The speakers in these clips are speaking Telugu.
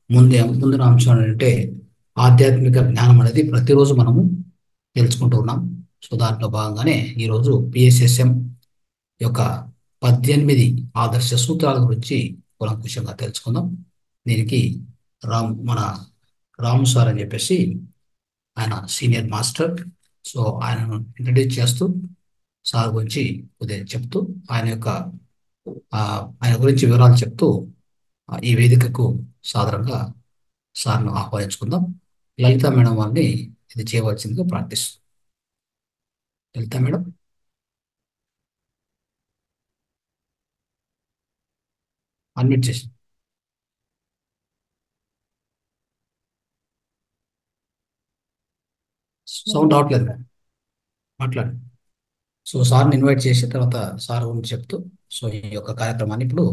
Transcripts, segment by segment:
ముందున అంశం ఏంటంటే ఆధ్యాత్మిక జ్ఞానం అనేది ప్రతిరోజు మనము తెలుసుకుంటూ ఉన్నాం. సో దాంట్లో భాగంగానే ఈరోజు పిఎస్ఎస్ఎం యొక్క 18 ఆదర్శ సూత్రాల గురించి కూలంకుషంగా తెలుసుకుందాం. దీనికి మన రాము సార్ అని చెప్పేసి ఆయన సీనియర్ మాస్టర్. సో ఆయనను ఇంట్రడ్యూస్ చేస్తూ సార్ గురించి కొద్దిగా చెప్తూ ఆ, ఆయన గురించి వివరాలు చెప్తూ ఈ వేదికకు సాదరంగా సార్ను ఆహ్వానించుకుందాం. లలిత మేడం వారిని ఇది చేయవలసిందిగా ప్రార్థిస్తున్నాం. లలిత మేడం, అన్మ్యూట్ చేసి సౌండ్ రావట్లేదు మేడం, మాట్లాడండి. సో సార్ని ఇన్వైట్ చేసిన తర్వాత సార్ గురించి చెప్తూ సో ఈ యొక్క కార్యక్రమాన్ని ఇప్పుడు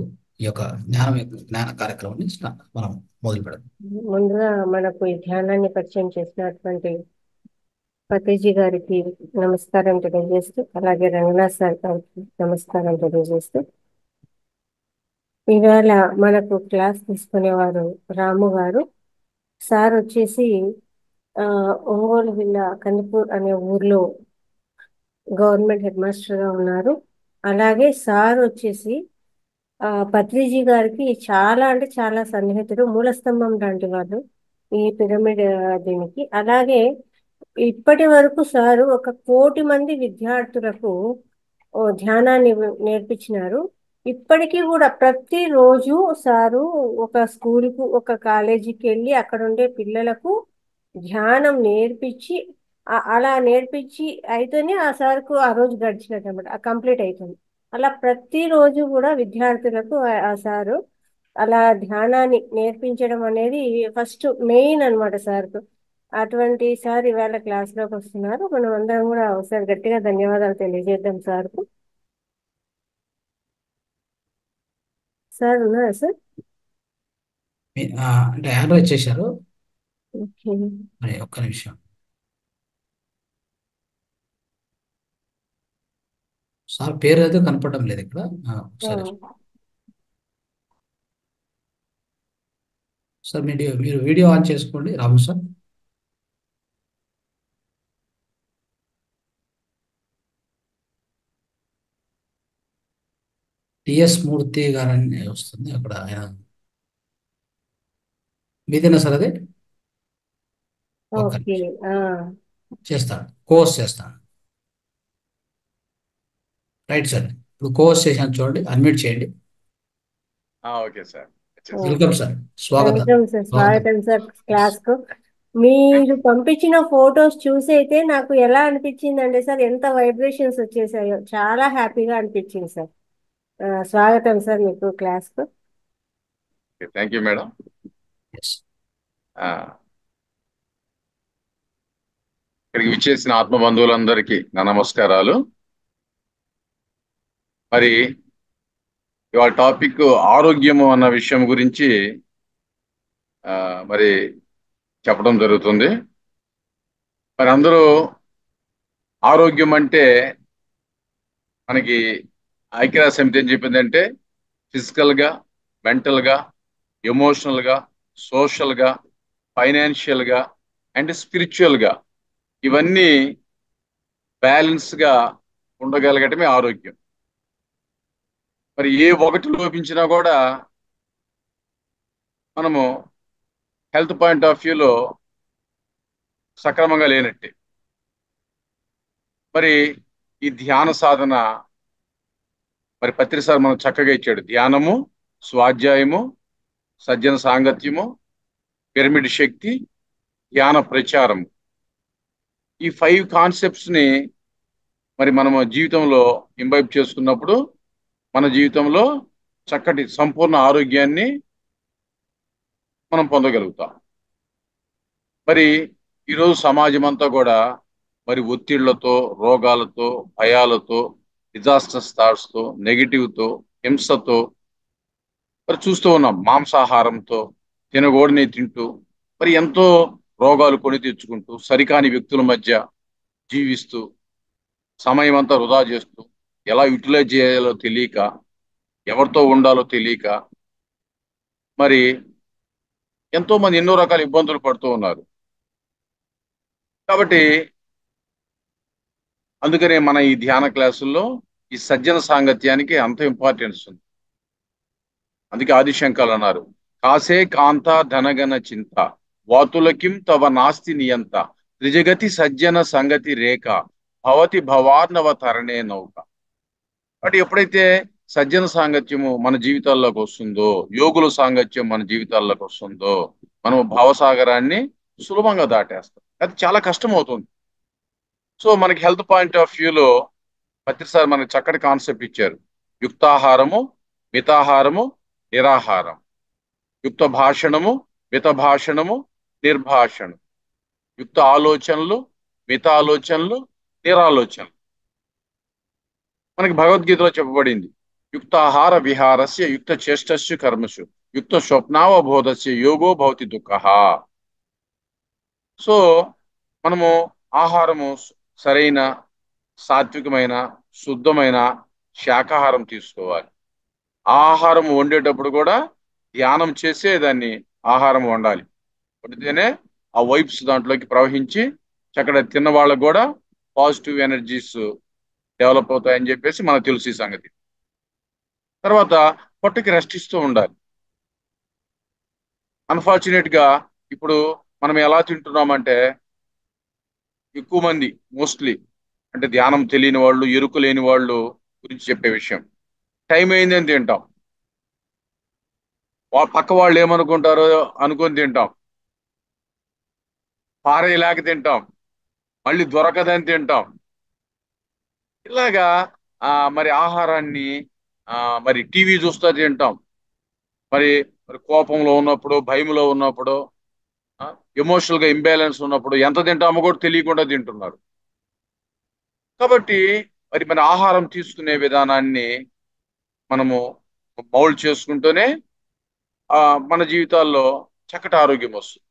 ఈ యొక్క జ్ఞాన కార్యక్రమాన్ని మనం మొదలు పెడదాం. ముందుగా మనకు ఈ ధ్యానాన్ని పరిచయం చేసినటువంటి పతేజీ గారికి నమస్కారం తెలియజేస్తూ, అలాగే రంగనాథ్ సార్ గారికి నమస్కారం తెలియజేస్తూ, ఇవాళ మనకు క్లాస్ తీసుకునేవారు రాము గారు. సార్ వచ్చేసి ఒంగోలు జిల్లా కందిపూర్ అనే ఊర్లో గవర్నమెంట్ హెడ్ మాస్టర్ గా ఉన్నారు. అలాగే సార్ వచ్చేసి పత్రిజీ గారికి చాలా అంటే చాలా సన్నిహితుడు, మూలస్తంభం లాంటి వాళ్ళు ఈ పిరమిడ్ దీనికి. అలాగే ఇప్పటి వరకు సారు 1,00,00,000 మంది విద్యార్థులకు ధ్యానాన్ని నేర్పించినారు. ఇప్పటికీ కూడా ప్రతిరోజు సారు ఒక స్కూల్కు ఒక కాలేజీకి వెళ్ళి అక్కడ ఉండే పిల్లలకు ధ్యానం నేర్పించి అలా నేర్పించి అయితేనే ఆ సార్కు ఆ రోజు గడిచినట్టు అనమాట, కంప్లీట్ అవుతుంది. అలా ప్రతిరోజు కూడా విద్యార్థులకు ఆ సారు అలా ధ్యానాన్ని నేర్పించడం అనేది ఫస్ట్ మెయిన్ అనమాట సార్కు. అటువంటి సార్ ఇవాళ క్లాస్లోకి వస్తున్నారు. మనం అందరం కూడా ఒకసారి గట్టిగా ధన్యవాదాలు తెలియజేద్దాం సార్కు. సార్ ఉన్నారా సార్? అంటే హ్యాండ్ చేశారు. ఓకే. మరి ఒక్క నిమిషం సార్ పేరు అయితే కనపడడం లేదు ఇక్కడ. ఒకసారి సార్ మీరు వీడియో ఆన్ చేసుకోండి రాము సార్. టిఎస్ మూర్తి గారని వస్తుంది అక్కడ. ఆయన మీదేనా సార్ అది? ఒక్క ఓకే. నిమిషం చేస్తాను, కోర్స్ చేస్తాను. రైట్ సార్, ఇప్పుడు కోర్స్ చేశాను చూడండి, అన్మ్యూట్ చేయండి. Okay sir. వెల్కమ్ సార్, స్వాగతం. వెల్కమ్ సార్, స్వాగతం సార్ క్లాస్ కు. మీరు పంపించిన ఫొటోస్ చూసి అయితే నాకు ఎలా అనిపించింది అంటే సార్, ఎంత వైబ్రేషన్స్ వచ్చేసాయో, చాలా హ్యాపీగా అనిపించింది సార్. స్వాగతం సార్ మీకు క్లాస్ కు. Thank you madam. ఇక్కడికి విచ్చేసిన ఆత్మ బంధువులందరికీ నా నమస్కారాలు. మరి ఇవాళ టాపిక్ ఆరోగ్యము అన్న విషయం గురించి మరి చెప్పడం జరుగుతుంది. మరి అందరూ ఆరోగ్యం అంటే మనకి ఐక్యరాజ్య సమితి ఏం చెప్పిందంటే ఫిజికల్గా, మెంటల్గా, ఎమోషనల్గా, సోషల్గా, ఫైనాన్షియల్గా అండ్ స్పిరిచువల్గా ఇవన్నీ బ్యాలెన్స్గా ఉండగలగటమే ఆరోగ్యం. మరి ఏ ఒకటి లోపించినా కూడా మనము హెల్త్ పాయింట్ ఆఫ్ వ్యూలో సక్రమంగా లేనట్టే. మరి ఈ ధ్యాన సాధన మరి పత్రి సార్ మనం చక్కగా ఇచ్చాడు. ధ్యానము, స్వాధ్యాయము, సజ్జన సాంగత్యము, పిరమిడ్ శక్తి, ధ్యాన ప్రచారము, ఈ 5 కాన్సెప్ట్స్ ని మరి మనము జీవితంలో ఇంబైబ్ చేసుకున్నప్పుడు మన జీవితంలో చక్కటి సంపూర్ణ ఆరోగ్యాన్ని మనం పొందగలుగుతాం. మరి ఈరోజు సమాజం అంతా కూడా మరి ఒత్తిళ్లతో, రోగాలతో, భయాలతో, డిజాస్టర్స్ థాట్స్తో, నెగిటివ్తో, హింసతో మరి చూస్తూ ఉన్నాం. మాంసాహారంతో, తినగోడిని తింటూ మరి ఎంతో రోగాలు కొని తెచ్చుకుంటూ, సరికాని వ్యక్తుల మధ్య జీవిస్తూ, సమయం అంతా వృధా చేస్తూ, ఎలా యూటిలైజ్ చేయాలో తెలియక, ఎవరితో ఉండాలో తెలియక, మరి ఎంతో మంది ఎన్నో రకాల ఇబ్బందులు పడుతూ ఉన్నారు. కాబట్టి అందుకనే మన ఈ ధ్యాన క్లాసుల్లో ఈ సజ్జన సాంగత్యానికి అంత ఇంపార్టెన్స్ ఉంది. అందుకే ఆదిశంకర్లు అన్నారు, కాసే కాంత ధనగన చింత వాతులకిం తవ నాస్తి నియంత త్రిజగతి సజ్జన సంగతి రేఖ భవతి భవార్ణవ తరణే నౌక. అంటే ఎప్పుడైతే సజ్జన సాంగత్యము మన జీవితాల్లోకి వస్తుందో, యోగుల సాంగత్యం మన జీవితాల్లోకి వస్తుందో, మనం భావసాగరాన్ని సులభంగా దాటేస్తాం. అది చాలా కష్టం అవుతుంది. సో మనకి హెల్త్ పాయింట్ ఆఫ్ వ్యూలో పత్రిసారి మనకి చక్కటి కాన్సెప్ట్ ఇచ్చారు. యుక్తాహారము, మితాహారము, నిరాహారం. యుక్త భాషణము, మిత భాషణము, నిర్భాషణం. యుక్త ఆలోచనలు, మిత ఆలోచనలు, నిరాలోచనలు. మనకి భగవద్గీతలో చెప్పబడింది, యుక్తాహార విహారస్య యుక్త చేష్టస్య కర్మసు యుక్త స్వప్నావబోధస్య యోగో భవతి దుఃఖః. సో మనము ఆహారము సరైన సాత్వికమైన శుద్ధమైన శాకాహారం తీసుకోవాలి. ఆహారం వండేటప్పుడు కూడా ధ్యానం చేసే దాన్ని ఆహారం వండాలి. వండితేనే ఆ వైబ్స్ దాంట్లోకి ప్రవహించి చక్కగా తిన్న వాళ్ళకు కూడా పాజిటివ్ ఎనర్జీస్ డెవలప్ అవుతాయని చెప్పేసి మనకు తెలుసు ఈ సంగతి. తర్వాత పొట్టకి రెస్ట్ ఇస్తూ ఉండాలి. అన్ఫార్చునేట్ గా ఇప్పుడు మనం ఎలా తింటున్నామంటే, ఎక్కువ మంది మోస్ట్లీ అంటే ధ్యానం తెలియని వాళ్ళు, ఎరుకు లేని వాళ్ళు గురించి చెప్పే విషయం, టైం అయిందని తింటాం. పక్క వాళ్ళు ఏమనుకుంటారో అనుకొని తింటాం, పారేలాగా తింటాం, మళ్ళీ దొరకదని తింటాం. ఇలాగా మరి ఆహారాన్ని మరి టీవీ చూస్తూ తింటాం. మరి మరి కోపంలో ఉన్నప్పుడు, భయంలో ఉన్నప్పుడు, ఎమోషనల్ గా ఇంబ్యాలెన్స్ ఉన్నప్పుడు ఎంత తింటామో కూడా తెలియకుండా తింటున్నారు. కాబట్టి మరి మన ఆహారం తీసుకునే విధానాన్ని మనము మౌల్డ్ చేసుకుంటూనే మన జీవితాల్లో చక్కటి ఆరోగ్యం వస్తుంది.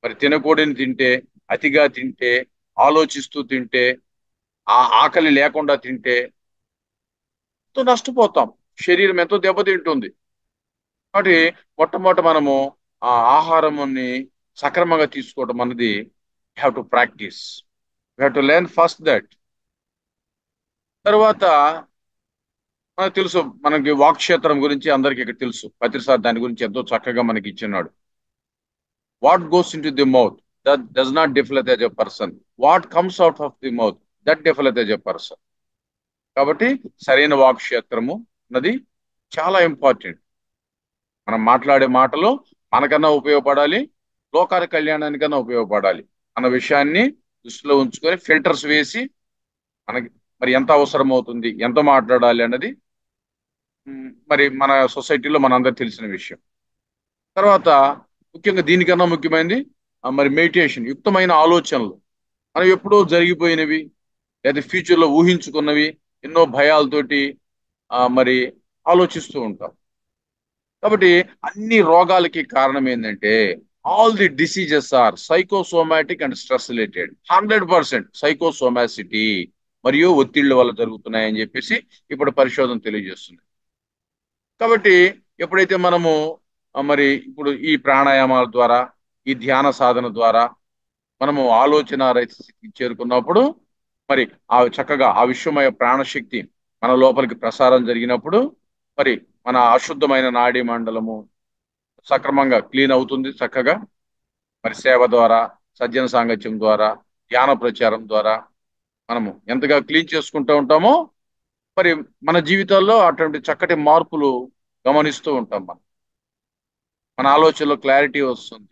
మరి తినకూడని తింటే, అతిగా తింటే, ఆలోచిస్తూ తింటే, ఆ ఆకలి లేకుండా తింటే ఎంతో నష్టపోతాం, శరీరం ఎంతో దెబ్బతింటుంది. కాబట్టి మొట్టమొదట మనము ఆ ఆహారాన్ని సక్రమంగా తీసుకోవడం అన్నది have to practice, have to learn first that. తర్వాత మనకు తెలుసు, మనకి వాక్క్షేత్రం గురించి అందరికి ఇక్కడ తెలుసు. ప్రతిసారి దాని గురించి ఎంతో చక్కగా మనకి ఇచ్చినాడు. What goes into the mouth that does not defile as a person, what comes out of the mouth that defile as a person. కాబట్టి సరైన వాక్క్షేత్రము అన్నది చాలా ఇంపార్టెంట్. మనం మాట్లాడే మాటలు మనకన్నా ఉపయోగపడాలి, లోకాల కళ్యాణానికన్నా ఉపయోగపడాలి అన్న విషయాన్ని దృష్టిలో ఉంచుకొని ఫిల్టర్స్ వేసి మనకి మరి ఎంత అవసరం అవుతుంది, ఎంత మాట్లాడాలి అన్నది మరి మన సొసైటీలో మనందరికి తెలిసిన విషయం. తర్వాత ముఖ్యంగా దీనికన్నా ముఖ్యమైనది మరి మెడిటేషన్, యుక్తమైన ఆలోచనలు. మనం ఎప్పుడో జరిగిపోయినవి లేదా ఫ్యూచర్లో ఊహించుకున్నవి ఎన్నో భయాలతోటి మరి ఆలోచిస్తూ ఉంటాం. కాబట్టి అన్ని రోగాలకి కారణం ఏంటంటే, all the diseases are psychosomatic and stress related. 100% psychosomaticity మరియు ఒత్తిళ్ల వల్ల జరుగుతున్నాయని చెప్పేసి ఇప్పుడు పరిశోధన తెలియజేస్తుంది. కాబట్టి ఎప్పుడైతే మనము మరి ఇప్పుడు ఈ ప్రాణాయామాల ద్వారా, ఈ ధ్యాన సాధన ద్వారా మనము ఆలోచన రహిత స్థితికి చేరుకున్నప్పుడు, మరి ఆ చక్కగా ఆ విశ్వమయ ప్రాణశక్తి మన లోపలికి ప్రసారం జరిగినప్పుడు మరి మన అశుద్ధమైన నాడీ మండలము సక్రమంగా క్లీన్ అవుతుంది. చక్కగా మరి సేవ ద్వారా, సజ్జన సాంగత్యం ద్వారా, ధ్యాన ప్రచారం ద్వారా మనము ఎంతగా క్లీన్ చేసుకుంటూ ఉంటామో మరి మన జీవితాల్లో అటువంటి చక్కటి మార్పులు గమనిస్తూ ఉంటాం. మన ఆలోచనలో క్లారిటీ వస్తుంది,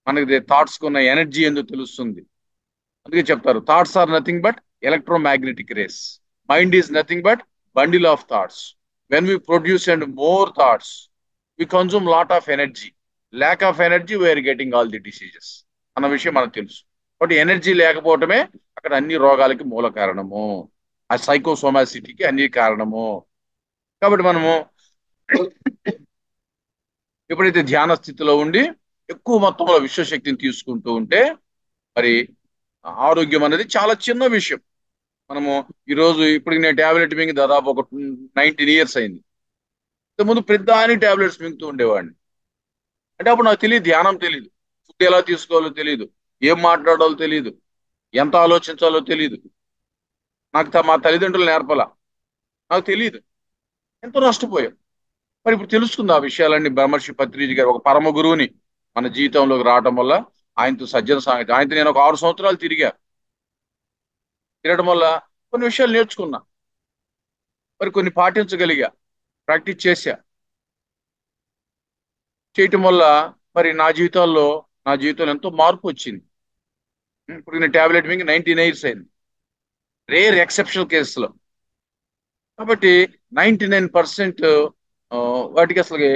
మనకి థాట్స్ కున్న ఎనర్జీ ఎందుకు తెలుస్తుంది. అందుకే చెప్తారు, thoughts are nothing but electromagnetic rays, mind is nothing but bundle of thoughts. When we produce and more thoughts we consume lot of energy, lack of energy we are getting all the diseases అన్న విషయం మనకు తెలుసు. కాబట్టి ఎనర్జీ లేకపోవటమే అక్కడ అన్ని రోగాలకి మూల కారణము, ఆ సైకోసోమాసిటీకి అన్ని కారణము. కాబట్టి మనము ఎప్పుడైతే ధ్యాన స్థితిలో ఉండి ఎక్కువ మొత్తంలో విశ్వశక్తిని తీసుకుంటూ ఉంటే మరి ఆరోగ్యం అనేది చాలా చిన్న విషయం. మనము ఈరోజు ఇప్పటికి నేను టాబ్లెట్ మింగి దాదాపు ఒక 19 years అయింది. ఇంతకుముందు ప్రతిదాని టాబ్లెట్స్ మింగుతూ ఉండేవాడిని. అంటే అప్పుడు నాకు తెలియదు, ధ్యానం తెలియదు, ఫుడ్ ఎలా తీసుకోవాలో తెలియదు, ఏం మాట్లాడాలో తెలియదు, ఎంత ఆలోచించాలో తెలియదు. నాకు మా తల్లిదండ్రులు నేర్పలా, నాకు తెలియదు. ఎంతో నష్టపోయాం. మరి ఇప్పుడు తెలుస్తుంది ఆ విషయాలన్నీ. బ్రహ్మర్షి పత్రిజీ గారు ఒక పరమ గురువుని మన జీవితంలోకి రావడం వల్ల, ఆయనతో సజ్జన సాంగత్యం, ఆయనతో నేను ఒక 6 సంవత్సరాలు తిరగడం వల్ల కొన్ని విషయాలు నేర్చుకున్నా, మరి కొన్ని పాటించగలిగా, ప్రాక్టీస్ చేయటం వల్ల మరి నా జీవితంలో ఎంతో మార్పు వచ్చింది. ఇప్పుడు నేను టాబ్లెట్ మింగి 19 ఇయర్స్ అయింది, రేర్ ఎక్సెప్షనల్ కేసులో. కాబట్టి 99% వాటికి అసలు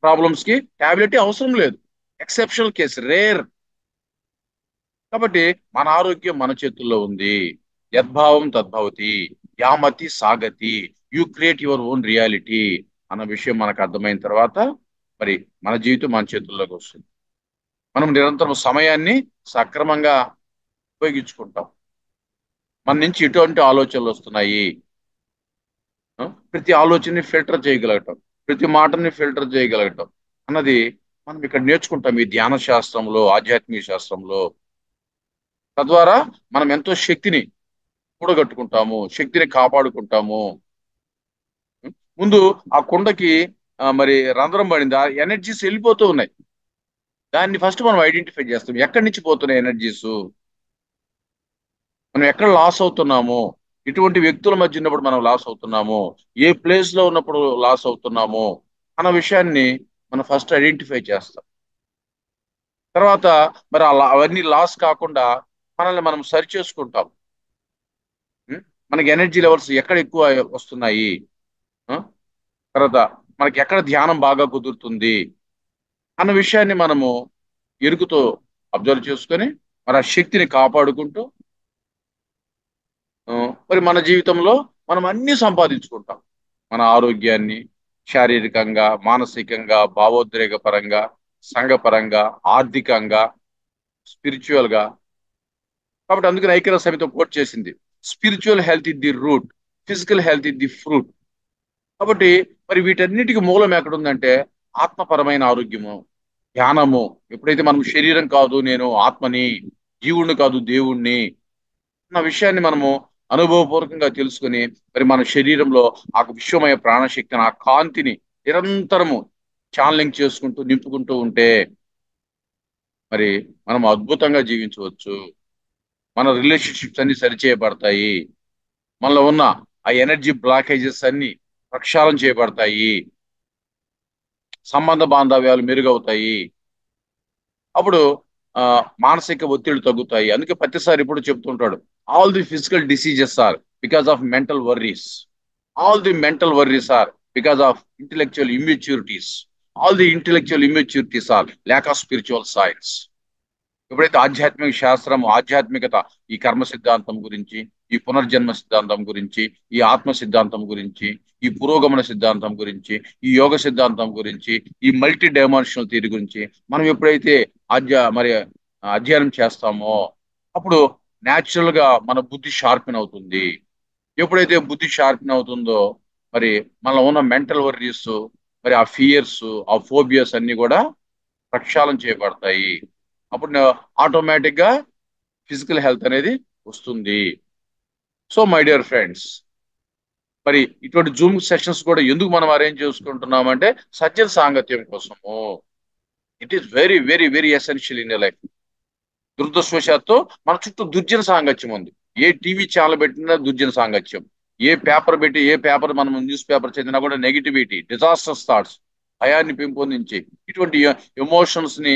ప్రాబ్లమ్స్ కి టాబ్లెట్ అవసరం లేదు. Exceptional case, rare. కాబట్టి మన ఆరోగ్యం మన చేతుల్లో ఉంది. యద్భావం తద్భవతి, యామతి సాగతి, you create your own reality అన్న విషయం మనకు అర్థమైన తర్వాత మరి మన జీవితం మన చేతుల్లోకి వస్తుంది. మనం నిరంతరం సమయాన్ని సక్రమంగా ఉపయోగించుకుంటాం. మన నుంచి ఎటువంటి ఆలోచనలు వస్తున్నాయి, ప్రతి ఆలోచనని ఫిల్టర్ చేయగలగటం, ప్రతి మాటని ఫిల్టర్ చేయగలగటం అన్నది మనం ఇక్కడ నేర్చుకుంటాం ఈ ధ్యాన శాస్త్రంలో, ఆధ్యాత్మిక శాస్త్రంలో. తద్వారా మనం ఎంతో శక్తిని కూడగట్టుకుంటాము, శక్తిని కాపాడుకుంటాము. ముందు ఆ కుండకి మరి రంధ్రం పడింది, ఆ ఎనర్జీస్ వెళ్ళిపోతూ ఉన్నాయి. దాన్ని ఫస్ట్ మనం ఐడెంటిఫై చేస్తాం, ఎక్కడి నుంచి పోతున్నాయి ఎనర్జీస్, మనం ఎక్కడ లాస్ అవుతున్నాము, ఇటువంటి వ్యక్తుల మధ్య ఉన్నప్పుడు మనం లాస్ అవుతున్నాము, ఏ ప్లేస్ లో ఉన్నప్పుడు లాస్ అవుతున్నాము అన్న విషయాన్ని మనం ఫస్ట్ ఐడెంటిఫై చేస్తాం. తర్వాత మరి అవన్నీ లాస్ కాకుండా మనల్ని మనం సరి చేసుకుంటాం. మనకి ఎనర్జీ లెవెల్స్ ఎక్కడ ఎక్కువ వస్తున్నాయి, తర్వాత మనకి ఎక్కడ ధ్యానం బాగా కుదురుతుంది అన్న విషయాన్ని మనము ఎరుకుతో అబ్జర్వ్ చేసుకొని మరి ఆ శక్తిని కాపాడుకుంటూ మరి మన జీవితంలో మనం అన్ని సంపాదించుకుంటాం. మన ఆరోగ్యాన్ని శారీరకంగా, మానసికంగా, భావోద్రేక పరంగా, సంఘపరంగా, ఆర్థికంగా, స్పిరిచువల్ గా. కాబట్టి అందుకని ఐక్యరాజ్య సమితి కోట్ చేసింది, spiritual health is the root, physical health is the fruit. కాబట్టి మరి వీటన్నిటికీ మూలం ఎక్కడుందంటే ఆత్మపరమైన ఆరోగ్యము, ధ్యానము. ఎప్పుడైతే మనం శరీరం కాదు నేను ఆత్మని, జీవుణ్ణి కాదు దేవుణ్ణి అన్న విషయాన్ని మనము అనుభవపూర్వకంగా తెలుసుకుని మరి మన శరీరంలో ఆ విశ్వమయ ప్రాణశక్తిని, ఆ కాంతిని నిరంతరము ఛానలింగ్ చేసుకుంటూ నింపుకుంటూ ఉంటే మరి మనం అద్భుతంగా జీవించవచ్చు. మన రిలేషన్షిప్స్ అన్ని సరిచేయబడతాయి, మనలో ఉన్న ఆ ఎనర్జీ బ్లాకేజెస్ అన్ని ప్రక్షాళన చేయబడతాయి, సంబంధ బాంధవ్యాలు మెరుగవుతాయి. అప్పుడు మానసిక ఒత్తిడి తగ్గుతాయి. అందుకే ప్రతిసారి ఇప్పుడు చెప్తుంటాడు, all the physical diseases are because of mental worries, all the mental worries are because of intellectual immaturities, all the intellectual immaturities are lack of spiritual science. ఎప్పుడైతే ఆధ్యాత్మిక శాస్త్రం, ఆధ్యాత్మికత, ఈ కర్మ సిద్ధాంతం గురించి, ఈ పునర్జన్మ సిద్ధాంతం గురించి, ఈ ఆత్మ సిద్ధాంతం గురించి, ఈ పురోగమన సిద్ధాంతం గురించి, ఈ యోగ సిద్ధాంతం గురించి, ఈ మల్టీ డైమెన్షనల్ థియరీ గురించి మనం ఎప్పుడైతే అధ్యయనం చేస్తామో అప్పుడు న్యాచురల్ గా మన బుద్ధి షార్పెన్ అవుతుంది. ఎప్పుడైతే బుద్ధి షార్పెన్ అవుతుందో మరి మనలో ఉన్న మెంటల్ వర్రీస్, మరి ఆ ఫియర్స్, ఆ ఫోబియాస్ అన్ని కూడా ప్రక్షాళన చేయబడతాయి. అప్పుడు ఆటోమేటిక్ గా ఫిజికల్ హెల్త్ అనేది వస్తుంది. సో మై డియర్ ఫ్రెండ్స్, మరి ఇటువంటి జూమ్ సెషన్స్ కూడా ఎందుకు మనం అరేంజ్ చేసుకుంటున్నామంటే సజ్జన సాంగత్యం కోసము. It is very very very essential in life. దురదృష్టవశాత్తు మన చుట్టూ దుర్జన సాంగత్యం ఉంది. ఏ టీవీ ఛానల్ పెట్టినా దుర్జన సాంగత్యం, ఏ పేపర్ మనం న్యూస్ పేపర్ చదివినా కూడా నెగిటివిటీ, డిజాస్టర్స్ థాట్స్, భయాన్ని పెంపొందించి ఇటువంటి ఎమోషన్స్ ని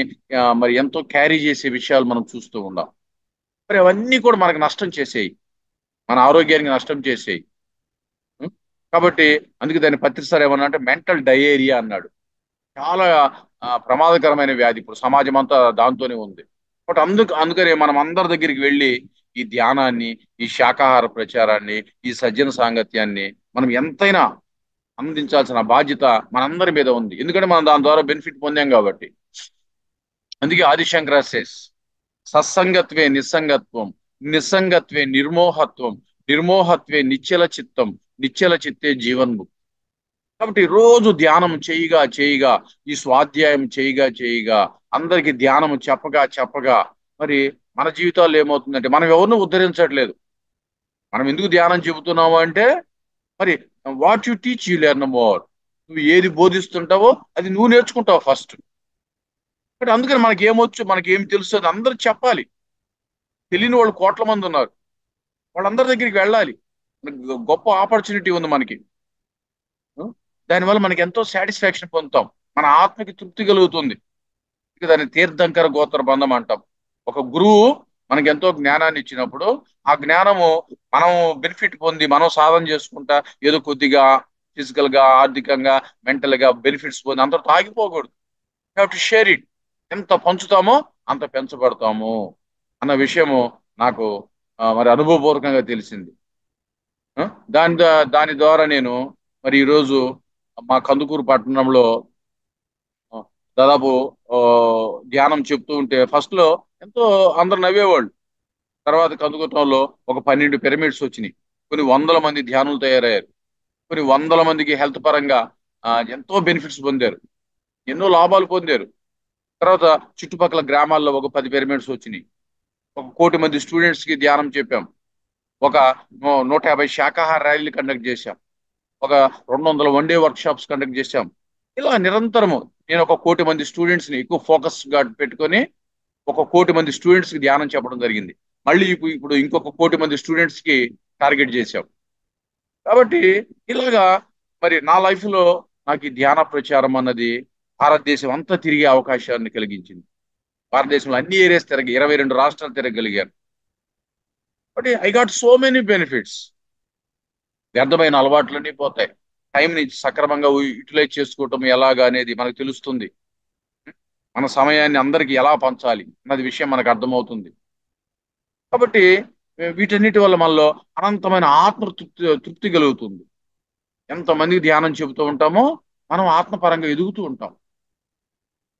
మరి ఎంతో క్యారీ చేసే విషయాలు మనం చూస్తూ ఉన్నాం. మరి అవన్నీ కూడా మనకు నష్టం చేసేయి, మన ఆరోగ్యానికి నష్టం చేసేయి. కాబట్టి అందుకే దాన్ని పత్రిసారి ఏమన్నా అంటే మెంటల్ డయేరియా అన్నాడు. చాలా ప్రమాదకరమైన వ్యాధి, ఇప్పుడు సమాజం అంతా దాంతోనే ఉంది. బట్ అందుకని మనం అందరి దగ్గరికి వెళ్ళి ఈ ధ్యానాన్ని, ఈ శాకాహార ప్రచారాన్ని, ఈ సజ్జన సాంగత్యాన్ని మనం ఎంతైనా అందించాల్సిన బాధ్యత మనందరి మీద ఉంది. ఎందుకంటే మనం దాని ద్వారా బెనిఫిట్ పొందాం కాబట్టి. అందుకే ఆదిశంకర సేస్, సత్సంగత్వే నిస్సంగత్వం, నిస్సంగత్వే నిర్మోహత్వం, నిర్మోహత్వే నిశ్చల చిత్తం, నిశ్చల చిత్తే జీవన్ముక్తి. కాబట్టి రోజు ధ్యానం చేయగా చేయగా, ఈ స్వాధ్యాయం చేయగా చేయగా, అందరికి ధ్యానం చెప్పగా చెప్పగా, మరి మన జీవితాల్లో ఏమవుతుందంటే మనం ఎవరిని ఉద్ధరించట్లేదు. మనం ఎందుకు ధ్యానం చెబుతున్నాము అంటే, మరి what you teach you learn more. నువ్వు ఏది బోధిస్తుంటావో అది నువ్వు నేర్చుకుంటావు ఫస్ట్. బట్ అందుకని మనకి ఏమొచ్చు, మనకి ఏం తెలుసు అది అందరూ చెప్పాలి. తెలియని వాళ్ళు కోట్ల మంది ఉన్నారు. వాళ్ళందరి దగ్గరికి వెళ్ళాలి. మనకి గొప్ప ఆపర్చునిటీ ఉంది మనకి. దానివల్ల మనకి ఎంతో సాటిస్ఫాక్షన్ పొందుతాం. మన ఆత్మకి తృప్తి కలుగుతుంది. ఇక దాన్ని తీర్థంకర గోత్ర బంధం అంటాం. ఒక గురువు మనకి ఎంతో జ్ఞానాన్ని ఇచ్చినప్పుడు, ఆ జ్ఞానము మనం బెనిఫిట్ పొంది మనం సాధన చేసుకుంటా ఏదో కొద్దిగా ఫిజికల్ గా, ఆర్థికంగా, మెంటల్ గా బెనిఫిట్స్ పొంది అందరితో ఆగిపోకూడదు. To share it. ఎంత పంచుతామో అంత పెంచబడతాము అన్న విషయము నాకు మరి అనుభవపూర్వకంగా తెలిసింది. ఆ, దాని ద్వారా నేను మరి ఈరోజు మా కందుకూరు పట్టణంలో ఆ, దాదాపు ఆ, ధ్యానం చెప్తూ ఉంటే ఫస్ట్ లో ఎంతో అందరు నవ్వేవాళ్ళు. తర్వాత కందుకూరులో ఒక 12 పిరమిడ్స్ వచ్చినాయి. కొన్ని వందల మంది ధ్యానులు తయారయ్యారు. కొన్ని వందల మందికి హెల్త్ పరంగా ఎంతో బెనిఫిట్స్ పొందారు. ఎన్నో లాభాలు పొందారు. తర్వాత చుట్టుపక్కల గ్రామాల్లో ఒక 10 పిరమిడ్స్ వచ్చినాయి. 1 కోటి మంది స్టూడెంట్స్ కి ధ్యానం చెప్పాం. ఒక 150 శాకాహార ర్యాలీలు కండక్ట్ చేశాం. ఒక 200 one day work shops conduct చేశాం. ఇలా నిరంతరము నేను 1 కోటి మంది స్టూడెంట్స్ ని ఎక్కువ ఫోకస్ గా పెట్టుకొని 1 కోటి మంది స్టూడెంట్స్ కి ధ్యానం చెప్పడం జరిగింది. మళ్ళీ ఇప్పుడు ఇంకొక 1 కోటి మంది స్టూడెంట్స్ కి టార్గెట్ చేశాం. కాబట్టి ఇలాగా మరి నా లైఫ్ లో నాకు ఈ ధ్యాన ప్రచారం అన్నది భారతదేశం అంతా తిరిగే అవకాశాన్ని కలిగించింది. భారతదేశంలో అన్ని ఏరియాస్ 22 రాష్ట్రాలు తిరగలిగాను. But I got so many benefits. వ్యర్థమైన అలవాట్లన్నీ పోతాయి. టైంని సక్రమంగా యూటిలైజ్ చేసుకోవటం ఎలాగా అనేది మనకు తెలుస్తుంది. మన సమయాన్ని అందరికి ఎలా పంచాలి అన్నది విషయం మనకు అర్థమవుతుంది. కాబట్టి వీటన్నిటి వల్ల మనలో అనంతమైన ఆత్మ తృప్తి కలుగుతుంది. ఎంతమందికి ధ్యానం చెబుతూ ఉంటామో మనం ఆత్మపరంగా ఎదుగుతూ ఉంటాం.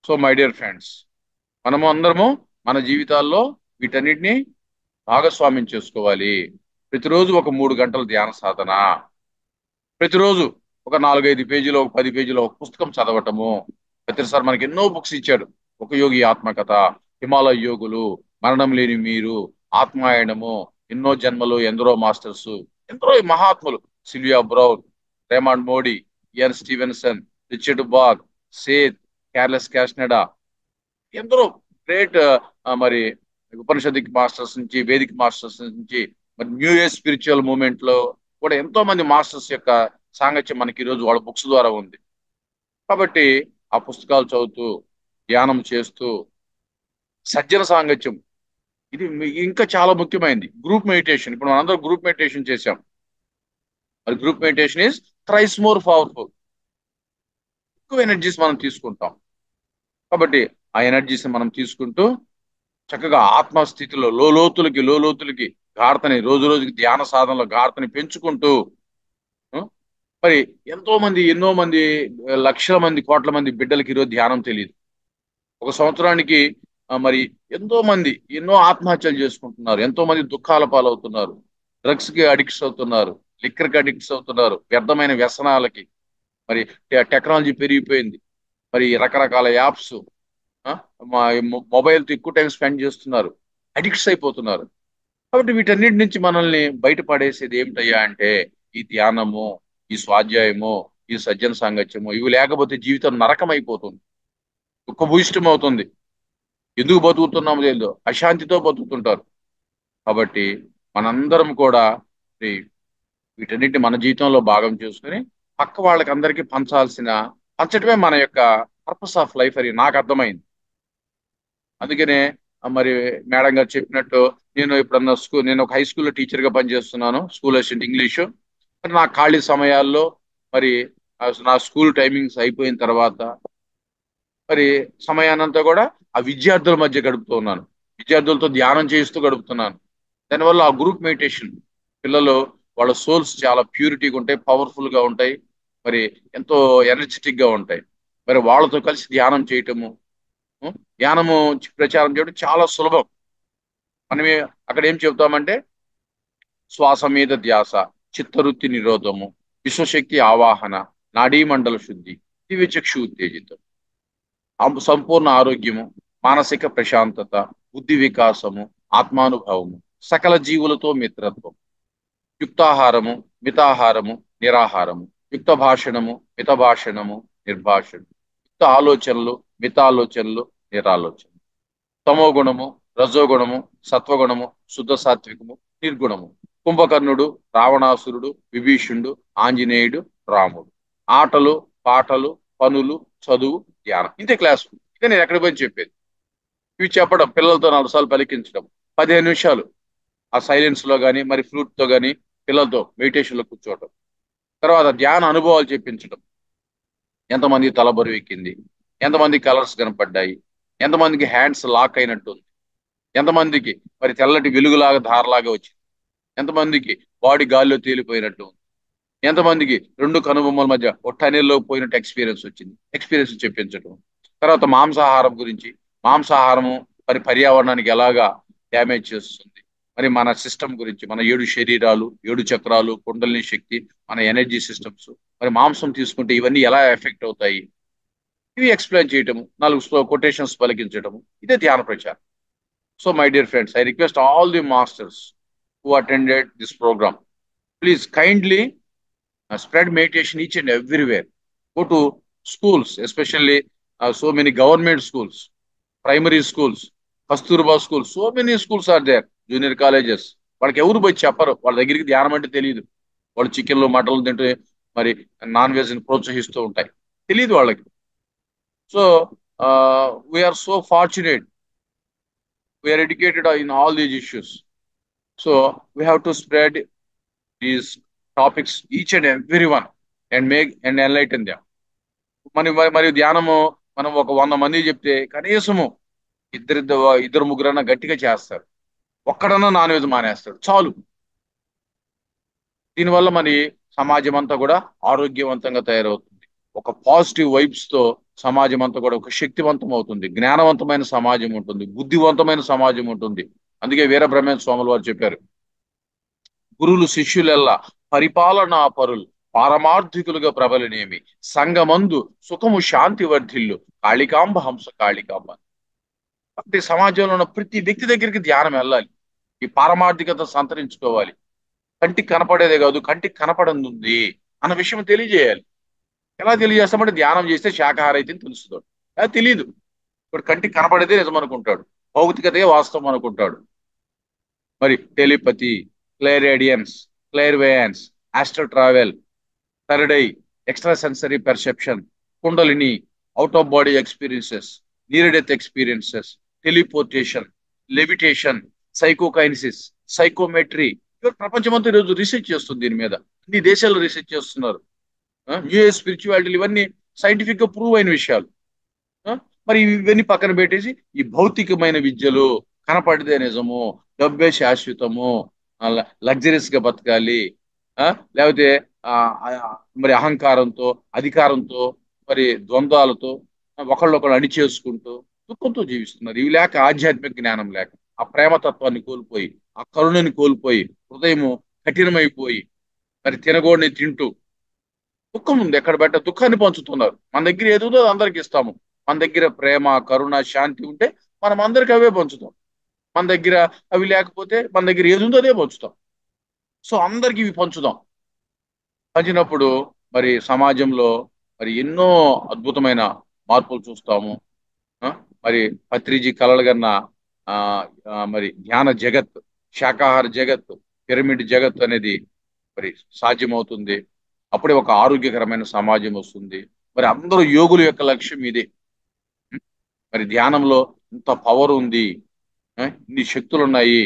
సో మై డియర్ ఫ్రెండ్స్, మనము అందరము మన జీవితాల్లో వీటన్నిటిని భాగస్వామ్యం చేసుకోవాలి. ప్రతిరోజు ఒక 3 గంటల ధ్యాన సాధన, ప్రతిరోజు ఒక 4-5 పేజీలు, ఒక 10 పేజీలు ఒక పుస్తకం చదవటము. ప్రతిసారి మనకి ఎన్నో బుక్స్ ఇచ్చాడు. ఒక యోగి ఆత్మకథ, హిమాలయ యోగులు, మరణం లేని మీరు, ఆత్మాయణము, ఎన్నో జన్మలు, ఎందరో మాస్టర్స్, ఎందరో మహాత్ములు, Sylvia Browne, Raymond Moody, Ian Stevenson, Richard Bach, Seth, Carlos Castaneda, ఎందరో గ్రేట్ మరి ఉపనిషదిక్ మాస్టర్స్ నుంచి, వేదిక్ మాస్టర్స్ నుంచి, మరి న్యూ ఏజ్ స్పిరిచువల్ మూవ్మెంట్ లో కూడా ఎంతో మంది మాస్టర్స్ యొక్క సాంగత్యం మనకి ఈరోజు వాళ్ళ బుక్స్ ద్వారా ఉంది. కాబట్టి ఆ పుస్తకాలు చదువుతూ, ధ్యానం చేస్తూ, సజ్జన సాంగత్యం ఇది ఇంకా చాలా ముఖ్యమైనది. గ్రూప్ మెడిటేషన్, ఇప్పుడు మనందరం గ్రూప్ మెడిటేషన్ చేశాం. మరి group meditation is thrice more powerful. ఎక్కువ ఎనర్జీస్ మనం తీసుకుంటాం. కాబట్టి ఆ ఎనర్జీస్ మనం తీసుకుంటూ చక్కగా ఆత్మస్థితిలో లోతులకి గాఢతని రోజు రోజుకి ధ్యాన సాధనలో గాఢతని పెంచుకుంటూ మరి ఎన్నో మంది లక్షల మంది, కోట్ల మంది బిడ్డలకి ఈరోజు ధ్యానం తెలియదు. ఒక సంవత్సరానికి మరి ఎంతో మంది ఎన్నో ఆత్మహత్యలు చేసుకుంటున్నారు. ఎంతో మంది దుఃఖాల పాలవుతున్నారు. డ్రగ్స్ కి అడిక్ట్స్ అవుతున్నారు. లిక్కర్ కి అడిక్ట్స్ అవుతున్నారు. వ్యర్థమైన వ్యసనాలకి. మరి టెక్నాలజీ పెరిగిపోయింది. మరి రకరకాల యాప్స్, మొబైల్తో ఎక్కువ టైం స్పెండ్ చేస్తున్నారు. అడిక్ట్స్ అయిపోతున్నారు. కాబట్టి వీటన్నిటి నుంచి మనల్ని బయటపడేసేది ఏమిటయ్యా అంటే ఈ ధ్యానము, ఈ స్వాధ్యాయము, ఈ సజ్జన సాంగత్యము. ఇవి లేకపోతే జీవితం నరకం అయిపోతుంది, దుఃఖభూయిష్టం అవుతుంది. ఎందుకు బతుకుతున్నామో తెలియదు, అశాంతితో బతుకుతుంటారు. కాబట్టి మనందరం కూడా వీటన్నిటిని మన జీవితంలో భాగం చేసుకుని పక్క వాళ్ళకి అందరికీ పంచడమే మన యొక్క పర్పస్ ఆఫ్ లైఫ్ అని నాకు అర్థమైంది. అందుకనే మరి మేడం గారు చెప్పినట్టు నేను ఎప్పుడన్నా నేను ఒక హై స్కూల్లో టీచర్ గా పనిచేస్తున్నాను, స్కూల్ అసిస్టెంట్ ఇంగ్లీషు. మరి నా ఖాళీ సమయాల్లో మరి నా స్కూల్ టైమింగ్స్ అయిపోయిన తర్వాత మరి సమయాన్నంతా కూడా ఆ విద్యార్థుల మధ్య గడుపుతూ ఉన్నాను. విద్యార్థులతో ధ్యానం చేస్తూ గడుపుతున్నాను. దానివల్ల ఆ గ్రూప్ మెడిటేషన్ పిల్లలు వాళ్ళ సోల్స్ చాలా ప్యూరిటీగా ఉంటాయి, పవర్ఫుల్ గా ఉంటాయి, మరి ఎంతో ఎనర్జెటిక్ గా ఉంటాయి. మరి వాళ్ళతో కలిసి ధ్యానం చేయటము, ధ్యానము ప్రచారం చేయడం చాలా సులభం. మనమే అక్కడ ఏం చెబుతామంటే శ్వాస మీద ధ్యాస, చిత్తవృత్తి నిరోధము, విశ్వశక్తి ఆవాహన, నాడీమండల శుద్ధి, దివ్యచక్షు ఉత్తేజితం, సంపూర్ణ ఆరోగ్యము, మానసిక ప్రశాంతత, బుద్ధి వికాసము, ఆత్మానుభవము, సకల జీవులతో మిత్రత్వం, యుక్తాహారము, మితాహారము, నిరాహారము, యుక్త భాషణము, మిత భాషణము, నిర్భాషణము, యుక్త ఆలోచనలు, మితాలోచనలు, నిరాలోచనలు, తమో గుణము, రజోగుణము, సత్వగుణము, శుద్ధ సాత్వికము, నిర్గుణము, కుంభకర్ణుడు, రావణాసురుడు, విభీషణుడు, ఆంజనేయుడు, రాముడు, ఆటలు, పాటలు, పనులు, చదువు, ధ్యానం. ఇంతే క్లాసు. ఇదే నేను ఎక్కడికి పోయి చెప్పేది. ఇవి చెప్పడం, పిల్లలతో 4 సార్లు పలికించడం, 15 నిమిషాలు ఆ సైలెన్స్ లో కానీ మరి ఫ్లూట్ తో కానీ పిల్లలతో మెడిటేషన్ లో కూర్చోవడం, తర్వాత ధ్యాన అనుభవాలు చెప్పించడం. ఎంతమంది తల బరువు ఎక్కింది, ఎంతమంది కలర్స్ కనపడ్డాయి, ఎంతమందికి హ్యాండ్స్ లాక్ అయినట్టు ఉంది, ఎంతమందికి మరి తెల్లటి వెలుగులాగా ధారలాగా వచ్చింది, ఎంతమందికి బాడీ గాల్లో తేలిపోయినట్టు ఉంది, ఎంతమందికి 2 కనుబొమ్మల మధ్య ఒక టనెల్లో పోయినట్టు ఎక్స్పీరియన్స్ వచ్చింది. ఎక్స్పీరియన్స్ చెప్పించడం. తర్వాత మాంసాహారం గురించి, మాంసాహారము మరి పర్యావరణానికి ఎలాగా డ్యామేజ్ చేస్తుంది, మరి మన సిస్టమ్ గురించి, మన 7 శరీరాలు, 7 చక్రాలు, కుండలిని శక్తి, మన ఎనర్జీ సిస్టమ్స్, మరి మాంసం తీసుకుంటే ఇవన్నీ ఎలా ఎఫెక్ట్ అవుతాయి, ఇవి ఎక్స్ప్లెయిన్ చేయటము, 4 కొటేషన్స్ పలికించటము. ఇదే ధ్యాన ప్రచారం. So my dear friends, I request all the masters who attended this program, please kindly spread meditation each and everywhere. Go to schools, especially so many government schools, primary schools, Kasturba schools, so many schools are there, junior colleges. వాళ్ళకి ఎవరు పోయి చెప్పరు, వాళ్ళ దగ్గరికి ధ్యానం అంటే తెలియదు. వాళ్ళు చికెన్లు మటన్లు తింటే మరి నాన్ వెజ్ ని ప్రోత్సహిస్తూ ఉంటాయి, తెలియదు వాళ్ళకి. So we are so fortunate, we are educated in all these issues. So we have to spread these topics each and everyone and make and enlighten them. మరియు ధ్యానము మనం ఒక 100 మంది చెప్తే కనీసము ఇద్దరు ముగ్గురన్నా గట్టిగా చేస్తారు, ఒక్కడన్నా నాన్ వెజ్ మానేస్తాడు, చాలు. దీనివల్ల మరి సమాజం అంతా కూడా ఆరోగ్యవంతంగా తయారవుతుంది. ఒక పాజిటివ్ వైబ్స్ తో సమాజం అంతా కూడా ఒక శక్తివంతం అవుతుంది, జ్ఞానవంతమైన సమాజం ఉంటుంది, బుద్ధివంతమైన సమాజం ఉంటుంది. అందుకే వీరబ్రహ్మేంద్ర స్వాముల వారు చెప్పారు, గురువులు శిష్యులెల్లా పరిపాలనా పరులు పారమార్థికులుగా ప్రబలనేమి, సంగమందు సుఖము శాంతి వర్ధిల్లు, కాళికాంబ హంస కాళికాంబ. అంటే సమాజంలో ఉన్న ప్రతి వ్యక్తి దగ్గరికి ధ్యానం వెళ్ళాలి, ఈ పారమార్థికత సంతరించుకోవాలి. కంటికి కనపడేదే కాదు, కంటికి కనపడింది ఉంది అన్న విషయం తెలియజేయాలి. ఎలా తెలియజేస్తామంటే ధ్యానం చేస్తే శాకాహార అయితే తెలుస్తుంది, అది తెలియదు. ఇప్పుడు కంటికి కనపడేదే నిజం అనుకుంటాడు, భౌతికతే వాస్తవం అనుకుంటాడు. మరి telepathy, clairaudience, clairvoyance, astral travel, third eye, extra sensory perception, kundalini, out of body experiences, near death experiences, teleportation, levitation, psychokinesis, psychometry. ప్రపంచమంతా ఈరోజు రీసెర్చ్ చేస్తుంది దీని మీద, అన్ని దేశాల్లో రీసెర్చ్ చేస్తున్నారు. యుఎస్ స్పిరిచువాలిటీ ఇవన్నీ సైంటిఫిక్ గా ప్రూవ్ అయిన విషయాలు. మరి ఇవన్నీ పక్కన పెట్టేసి ఈ భౌతికమైన విద్యలు, కనపడితే నిజము, డబ్బే శాశ్వతము, లగ్జరీస్ గా బతకాలి, లేకపోతే మరి అహంకారంతో, అధికారంతో, మరి ద్వంద్వాలతో ఒకళ్ళొకళ్ళు అణిచేసుకుంటూ దుఃఖంతో జీవిస్తున్నారు. ఇవి లేక, ఆధ్యాత్మిక జ్ఞానం లేక, ఆ ప్రేమతత్వాన్ని కోల్పోయి, ఆ కరుణని కోల్పోయి, హృదయము కఠినమైపోయి, మరి తినగోడిని తింటూ దుఃఖం ఉంది ఎక్కడ పెట్ట దుఃఖాన్ని పంచుతున్నారు. మన దగ్గర ఏదో అందరికి ఇస్తాము. మన దగ్గర ప్రేమ, కరుణ, శాంతి ఉంటే మనం అందరికి అవే పంచుతాం. మన దగ్గర అవి లేకపోతే మన దగ్గర ఏది ఉందో అదే పంచుతాం. సో అందరికి ఇవి పంచుదాం. పంచినప్పుడు మరి సమాజంలో మరి ఎన్నో అద్భుతమైన మార్పులు చూస్తాము. మరి పత్రిజీ కలలు కన్నా మరి ధ్యాన జగత్, శాకాహార జగత్, పిరమిడ్ జగత్ అనేది మరి సాధ్యమవుతుంది. అప్పుడే ఒక ఆరోగ్యకరమైన సమాజం వస్తుంది. మరి అందరూ యోగుల యొక్క లక్ష్యం ఇదే. మరి ధ్యానంలో ఇంత పవర్ ఉంది, ఇన్ని శక్తులు ఉన్నాయి.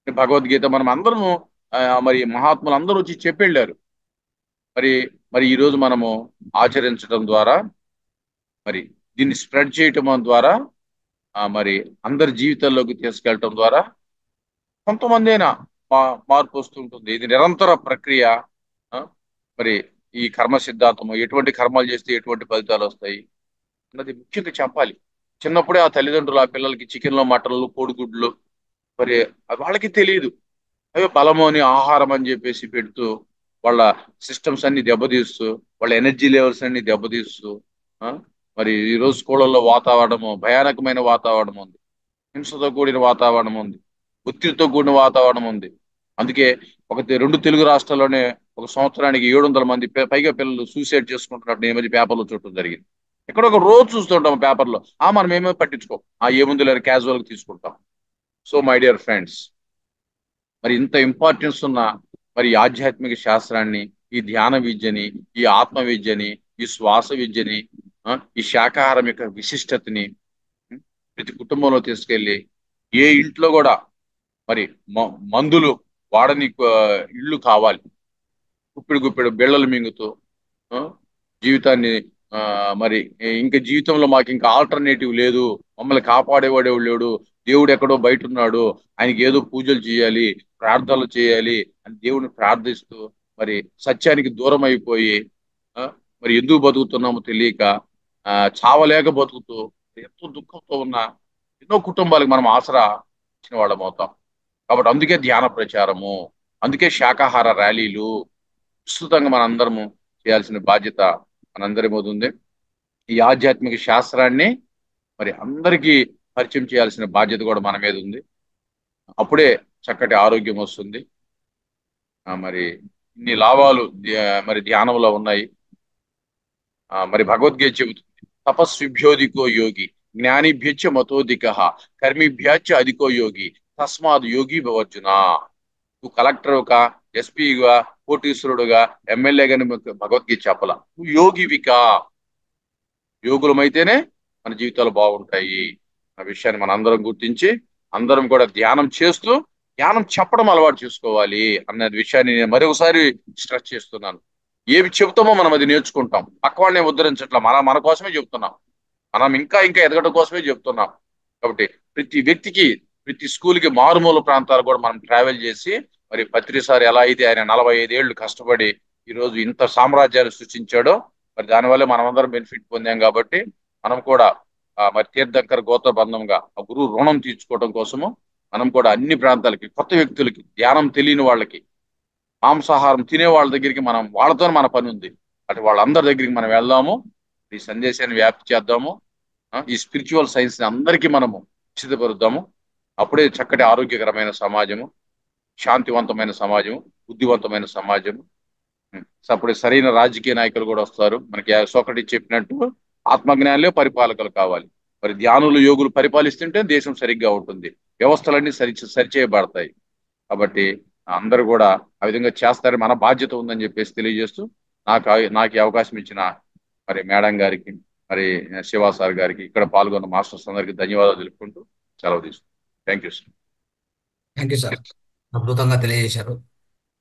భగవద్గీత మనం అందరము మరి మహాత్ములు అందరూ వచ్చి చెప్పెళ్ళారు. మరి మరి ఈరోజు మనము ఆచరించడం ద్వారా, మరి దీన్ని స్ప్రెడ్ చేయటం ద్వారా, మరి అందరి జీవితాల్లోకి తీసుకెళ్ళటం ద్వారా కొంతమంది అయినా మార్పు వస్తుంటుంది. ఇది నిరంతర ప్రక్రియ. మరి ఈ కర్మ సిద్ధాంతము, ఎటువంటి కర్మలు చేస్తే ఎటువంటి ఫలితాలు వస్తాయి అన్నది ముఖ్యంగా చెప్పాలి. చిన్నప్పుడే ఆ తల్లిదండ్రులు ఆ పిల్లలకి చికెన్లు, మటన్లు, కోడిగుడ్లు మరి వాళ్ళకి తెలియదు, అవి బలము అని, ఆహారం అని చెప్పేసి పెడుతూ వాళ్ళ సిస్టమ్స్ అన్ని దెబ్బతీస్తూ, వాళ్ళ ఎనర్జీ లెవెల్స్ అన్ని దెబ్బతీస్తూ, ఆ, మరి ఈ రోజు స్కూళ్ళల్లో వాతావరణము భయానకమైన వాతావరణం ఉంది, హింసతో కూడిన వాతావరణం ఉంది, ఒత్తిడితో కూడిన వాతావరణం ఉంది. అందుకే రెండు తెలుగు రాష్ట్రాల్లోనే ఒక సంవత్సరానికి 700 మంది పైగా పిల్లలు సూసైడ్ చేసుకుంటున్నట్టు ఈ మధ్య పేపర్లో చూడటం జరిగింది. ఎక్కడో ఒక రోజు చూస్తుంటాం పేపర్లో, మనం ఏమేమి పట్టించుకో, ఏముంది లేరు క్యాజువల్ గా తీసుకుంటాం. సో మై డియర్ ఫ్రెండ్స్, మరి ఇంత ఇంపార్టెన్స్ ఉన్న మరి ఈ ఆధ్యాత్మిక శాస్త్రాన్ని, ఈ ధ్యాన విద్యని, ఈ ఆత్మ విద్యని, ఈ శ్వాస విద్యని, ఈ శాకాహారం యొక్క విశిష్టతని ప్రతి కుటుంబంలో తీసుకెళ్లి ఏ ఇంట్లో కూడా మరి మందులు వాడని ఇళ్ళు కావాలి. గుప్పిడి బిళ్ళలు మింగుతూ ఆ, జీవితాన్ని మరి ఇంకా జీవితంలో మాకు ఇంకా ఆల్టర్నేటివ్ లేదు, మమ్మల్ని కాపాడేవాడే లేడు, దేవుడు ఎక్కడో బయట ఉన్నాడు, ఆయనకి ఏదో పూజలు చేయాలి, ప్రార్థనలు చేయాలి అని దేవుడిని ప్రార్థిస్తూ మరి సత్యానికి దూరం అయిపోయి ఆ, మరి ఎందుకు బతుకుతున్నామో తెలియక చావలేక బతుకుతూ ఎంతో దుఃఖంతో ఉన్న ఎన్నో కుటుంబాలకు మనం ఆసరా ఇచ్చిన వాళ్ళం అవుతాం. కాబట్టి అందుకే ధ్యాన ప్రచారము, అందుకే శాకాహార ర్యాలీలు విస్తృతంగా మనందరము చేయాల్సిన బాధ్యత మనందరి మీద ఉంది. ఈ ఆధ్యాత్మిక శాస్త్రాన్ని మరి అందరికీ పరిచయం చేయాల్సిన బాధ్యత కూడా మన మీద ఉంది. అప్పుడే చక్కటి ఆరోగ్యం వస్తుంది. మరి ఇన్ని లాభాలు మరి ధ్యానంలో ఉన్నాయి. మరి భగవద్గీత చెబుతుంది, తపస్విభ్యోధికో యోగి జ్ఞానిభ్యచ్చ మతోధిక కర్మిభ్యాచ్చ అధికో యోగి తస్మాత్ యోగి భవర్జున. నువ్వు కలెక్టర్గా, ఎస్పీగా, కోటీశ్వరుడుగా, ఎమ్మెల్యేగా భగవద్గీత చెప్పాల. నువ్వు యోగివికా, యోగులమైతేనే మన జీవితాలు బాగుంటాయి. ఆ విషయాన్ని మన అందరం గుర్తించి అందరం కూడా ధ్యానం చేస్తూ ధ్యానం చెప్పడం అలవాటు చేసుకోవాలి అన్న విషయాన్ని నేను మరొకసారి స్ట్రెస్ చేస్తున్నాను. ఏవి చెబుతామో మనం అది నేర్చుకుంటాం. పక్కవాడిని ఉద్ధరించట్లా, మన కోసమే చెబుతున్నాం. మనం ఇంకా ఎదగడం కోసమే చెప్తున్నాం. కాబట్టి ప్రతి వ్యక్తికి, ప్రతి స్కూల్కి మారుమూల ప్రాంతాలు కూడా మనం ట్రావెల్ చేసి మరి పత్రిసారి ఎలా అయితే ఆయన 45 ఏళ్ళు కష్టపడి ఈరోజు ఇంత సామ్రాజ్యాలు సృష్టించాడో, మరి దానివల్ల మనమందరం బెనిఫిట్ పొందాం. కాబట్టి మనం కూడా మరి తీర్థంకర్ గోత్ర బంధంగా ఆ గురువు రుణం తీర్చుకోవడం కోసము మనం కూడా అన్ని ప్రాంతాలకి, కొత్త వ్యక్తులకి, ధ్యానం తెలియని వాళ్ళకి, మాంసాహారం తినే వాళ్ళ దగ్గరికి వాళ్ళతో మన పని ఉంది. అటు వాళ్ళందరి దగ్గరికి మనం వెళ్దాము, ఈ సందేశాన్ని వ్యాప్తి చేద్దాము, ఈ స్పిరిచువల్ సైన్స్ ని అందరికీ మనము సిద్ధపరుద్దాము. అప్పుడే చక్కటి ఆరోగ్యకరమైన సమాజము, శాంతివంతమైన సమాజము, బుద్ధివంతమైన సమాజము. అప్పుడే సరైన రాజకీయ నాయకులు కూడా వస్తారు. మనకి సోక్రటీస్ చెప్పినట్టు ఆత్మజ్ఞానులే పరిపాలకులు కావాలి. మరి ధ్యానులు, యోగులు పరిపాలిస్తుంటే దేశం సరిగ్గా ఉంటుంది, వ్యవస్థలన్నీ సరిచేయబడతాయి. కాబట్టి అందరూ కూడా ఆ విధంగా చేస్తారని మన బాధ్యత ఉందని చెప్పేసి తెలియజేస్తూ నాకు ఈ అవకాశం ఇచ్చిన మరి మేడం గారికి, మరి శివా సార్ గారికి, ఇక్కడ పాల్గొన్న మాస్టర్స్ అందరికీ ధన్యవాదాలు తెలుపుకుంటూ సెలవు తీసుకుంటాం. Thank you sir. Thank you sir. అద్భుతంగా తెలియజేశారు.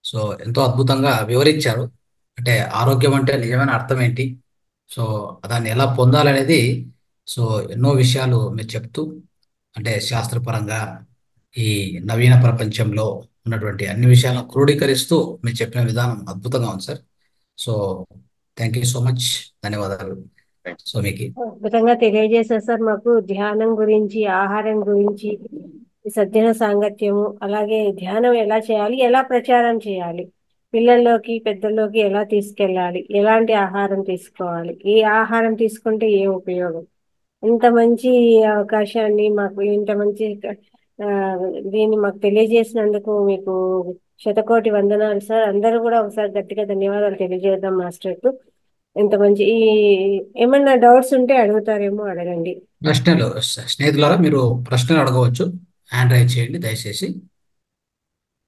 సో ఎంతో అద్భుతంగా వివరించారు. అంటే ఆరోగ్యం అంటే నిజమైన అర్థం ఏంటి, సో దాన్ని ఎలా పొందాలనేది, సో ఎన్నో విషయాలు మీరు చెప్తూ, అంటే శాస్త్రపరంగా ఈ నవీన ప్రపంచంలో ఉన్నటువంటి అన్ని విషయాలను క్రోడీకరిస్తూ మీరు చెప్పిన విధానం అద్భుతంగా ఉంది sir. So thank you so much, ధన్యవాదాలు. సో మీకు అద్భుతంగా తెలియజేశారు సార్. మాకు ధ్యానం గురించి, ఆహారం గురించి, సజ్జన సాంగత్యము, అలాగే ధ్యానం ఎలా చేయాలి, ఎలా ప్రచారం చేయాలి, పిల్లల్లోకి పెద్దల్లోకి ఎలా తీసుకెళ్ళాలి, ఎలాంటి ఆహారం తీసుకోవాలి, ఏ ఆహారం తీసుకుంటే ఏ ఉపయోగం, ఇంత మంచి అవకాశాన్ని మాకు, ఇంత మంచి దీన్ని మాకు తెలియజేసినందుకు మీకు శతకోటి వందనాలు సార్. అందరూ కూడా ఒకసారి గట్టిగా ధన్యవాదాలు తెలియజేద్దాం మాస్టర్కు. ఇంత మంచి ఏమన్నా డౌట్స్ ఉంటే అడుగుతారేమో, అడగండి. ప్రశ్నలు స్నేహితులారా, మీరు ప్రశ్నలు అడగవచ్చు. హ్యాండ్ రైజ్ చేయండి దయచేసి.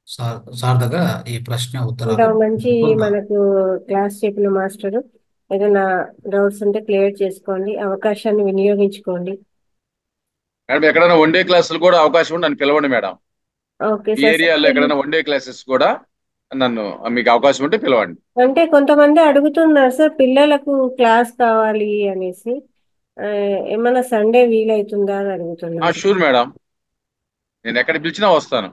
సార్ దగ్గర ఈ ప్రశ్న ఇంత ఉత్తరాలు మంచి మనకు క్లాస్ చెప్పిన మాస్టర్, ఏదైనా డౌట్స్ ఉంటే క్లియర్ చేసుకోండి, అవకాశాన్ని వినియోగించుకోండి. మేడం ఎక్కడైనా వన్ డే క్లాసులు కూడా అవకాశం ఉండి నన్ను పిలవండి మేడం. ఓకే ఈ సార్. ఏరియాలో ఎక్కడైనా వన్ డే క్లాసెస్ కూడా నన్ను, మీకు అవకాశం ఉంటే పిలవండి. అంటే కొంతమంది అడుగుతున్నారు సార్, పిల్లలకు క్లాస్ కావాలి అనేసి, ఏమన్నా సండే వీలవుతుందా అని అడుగుతున్నారు. షూర్ మేడం, నేను ఎక్కడ పిలిచినా వస్తాను.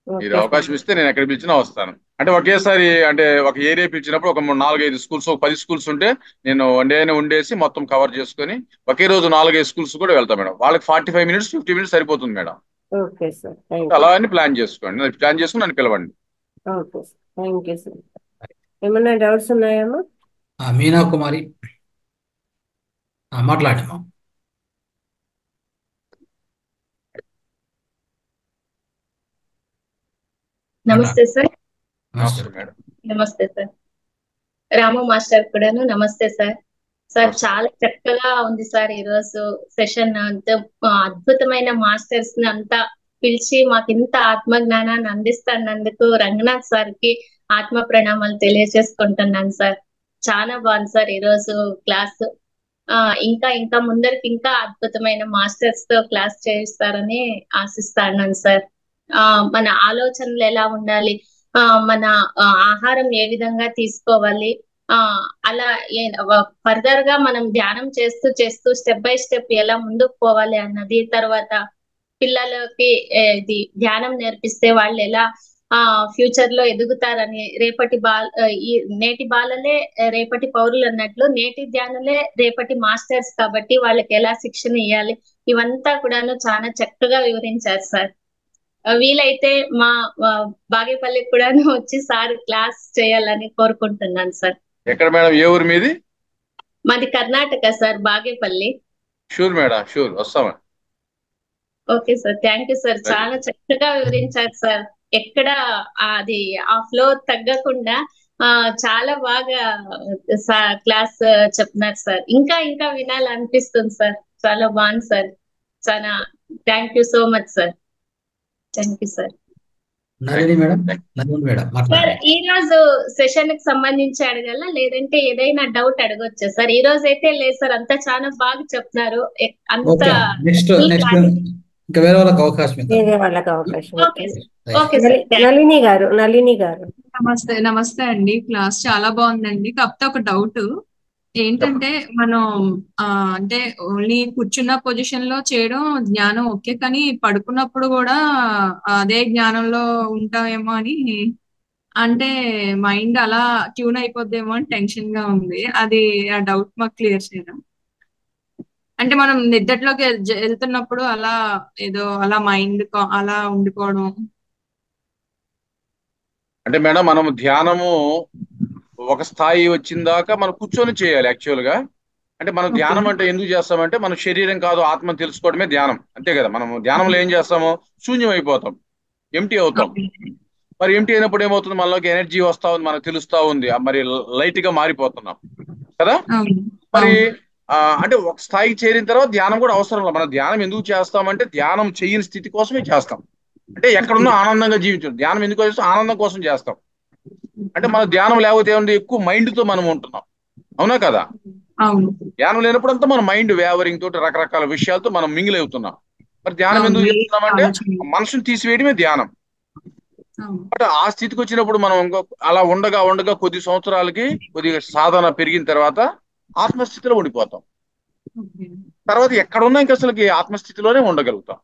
మీరు అవకాశం ఇస్తే నేను ఎక్కడ పిలిచినా వస్తాను. అంటే ఒకేసారి, అంటే ఒక ఏరియా పిలిచినప్పుడు ఒక 4-5 స్కూల్స్, ఒక 10 స్కూల్స్ ఉంటే నేను వన్ డే ఉండేసి మొత్తం కవర్ చేసుకొని ఒకే రోజు 4-5 స్కూల్స్ కూడా వెళ్తాను మేడం. వాళ్ళకి 45 మినిట్స్ 50 మినిట్స్ సరిపోతుంది మేడం. Okay sir. అలా అని ప్లాన్ చేసుకోండి, ప్లాన్ చేసుకుని నన్ను పిలవండి. Okay sir. Thank you sir. ఏమన్నా డౌట్స్ ఉన్నాయమ్మా? మీనా కుమారి మాట్లాడమ్మా. నమస్తే సార్. నమస్తే నమస్తే మేడం. నమస్తే సార్. రాము మాస్టర్ కూడాను నమస్తే సార్. సార్ నమస్తే. చాలా చక్కగా ఉంది సార్ ఈరోజు సెషన్. అంత అద్భుతమైన మాస్టర్స్ ని అంతా పిలిచి మాకు ఇంత ఆత్మ జ్ఞానాన్ని అందిస్తున్నందుకు రంగనాథ్ సార్ కి ఆత్మ ప్రణామాలు తెలియజేసుకుంటున్నాను సార్. చాలా బాగుంది సార్ ఈరోజు క్లాస్. ఇంకా ఇంకా ముందరికి ఇంకా అద్భుతమైన మాస్టర్స్ తో క్లాస్ చేయిస్తారని ఆశిస్తున్నాను సార్. మన ఆలోచనలు ఎలా ఉండాలి, మన ఆహారం ఏ విధంగా తీసుకోవాలి, అలా ఫర్దర్ గా మనం ధ్యానం చేస్తూ చేస్తూ స్టెప్ బై స్టెప్ ఎలా ముందుకు పోవాలి అన్నది, తర్వాత పిల్లలకి ఇది ధ్యానం నేర్పిస్తే వాళ్ళు ఎలా ఫ్యూచర్ లో ఎదుగుతారని, ఈ నేటి బాలలే రేపటి పౌరులు అన్నట్లు నేటి ధ్యానులే రేపటి మాస్టర్స్ కాబట్టి వాళ్ళకి ఎలా శిక్షణ ఇవ్వాలి, ఇవంతా కూడాను చాలా చక్కగా వివరించారు సార్. వీలైతే మా బాగేపల్లికి కూడా వచ్చి సార్ క్లాస్ చేయాలని కోరుకుంటున్నాను సార్. ఎక్కడ మేడం, ఏ ఊరు మీది? మాది Karnataka sir, Bagepalli. Sure madam, sure వస్తామా. Okay sir, thank you sir. చాలా చక్కగా వివరించారు సార్. ఎక్కడ అది ఆ ఫ్లో తగ్గకుండా చాలా బాగా క్లాస్ చెప్తున్నారు సార్. ఇంకా ఇంకా వినాలనిపిస్తుంది సార్. చాలా బాగుంది సార్. చాలా thank you so much sir. Thank you sir. Nalini madam, Nalini madam sir మాట్లాడండి. ఈ రోజు సెషన్ కి సంబంధించి అడగల, లేదంటే ఏదైనా డౌట్ అడగొచ్చా సార్? ఈ రోజు అయితే లేదు సార్, అంతా చాలా బాగా చెప్తున్నారు. అంత ఓకే, నెక్స్ట్ ఇంకా వేరే వాళ్ళకి అవకాశం ఇద్దాం. వేరే వాళ్ళకి అవకాశం ఓకే ఇవ్వండి. సార్. Okay sir. నళిని గారు నమస్తే. నమస్తే అండి. క్లాస్ చాలా బాగుందండి. కాకపోతే ఒక డౌట్ ఏంటంటే, మనం అంటే ఓన్లీ కూర్చున్న పొజిషన్ లో చేయడం జ్ఞానం ఓకే, కానీ పడుకున్నప్పుడు కూడా అదే జ్ఞానంలో ఉంటామేమో అని, అంటే మైండ్ అలా ట్యూన్ అయిపోద్దేమో అని టెన్షన్ గా ఉంది. అది ఆ డౌట్ మాకు క్లియర్ చేయడం. అంటే మనం నిద్రలోకి వెళ్తున్నప్పుడు అలా ఏదో అలా మైండ్ అలా ఉండిపోవడం. అంటే మేడం, మనం ధ్యానము ఒక స్థాయి వచ్చిన దాకా మనం కూర్చొని చేయాలి యాక్చువల్ గా. అంటే మనం ధ్యానం అంటే ఎందుకు చేస్తామంటే, మన శరీరం కాదు ఆత్మను తెలుసుకోవడమే ధ్యానం, అంతే కదా. మనం ధ్యానంలో ఏం చేస్తాము, శూన్యం అయిపోతాం, ఎంటీ అవుతాం. మరి ఎంటీ అయినప్పుడు ఏమవుతుంది, మనలోకి ఎనర్జీ వస్తా ఉంది, మనకు తెలుస్తా ఉంది, మరి లైట్ గా మారిపోతున్నాం కదా. మరి అంటే ఒక స్థాయికి చేరిన తర్వాత ధ్యానం కూడా అవసరం లేదు. మనం ధ్యానం ఎందుకు చేస్తామంటే, ధ్యానం చేయని స్థితి కోసమే చేస్తాం. అంటే ఎక్కడున్నా ఆనందంగా జీవించడం. ధ్యానం ఎందుకు చేస్తాం, ఆనందం కోసం చేస్తాం. అంటే మన ధ్యానం లేకపోతే ఏముంది, ఎక్కువ మైండ్ తో మనం ఉంటున్నాం, అవునా కదా. ధ్యానం లేనప్పుడు అంతా మన మైండ్ వేవరింగ్ తోటి రకరకాల విషయాలతో మనం మింగిల్ అవుతున్నాం. మరి ధ్యానం ఎందుకు చేస్తున్నామంటే, మనసును తీసివేయడమే ధ్యానం. బట్ ఆ స్థితికి వచ్చినప్పుడు మనం అలా ఉండగా ఉండగా కొద్ది సంవత్సరాలకి కొద్దిగా సాధన పెరిగిన తర్వాత ఆత్మస్థితిలో ఉండిపోతాం. తర్వాత ఎక్కడున్నా ఇంకా అసలు ఆత్మస్థితిలోనే ఉండగలుగుతాం.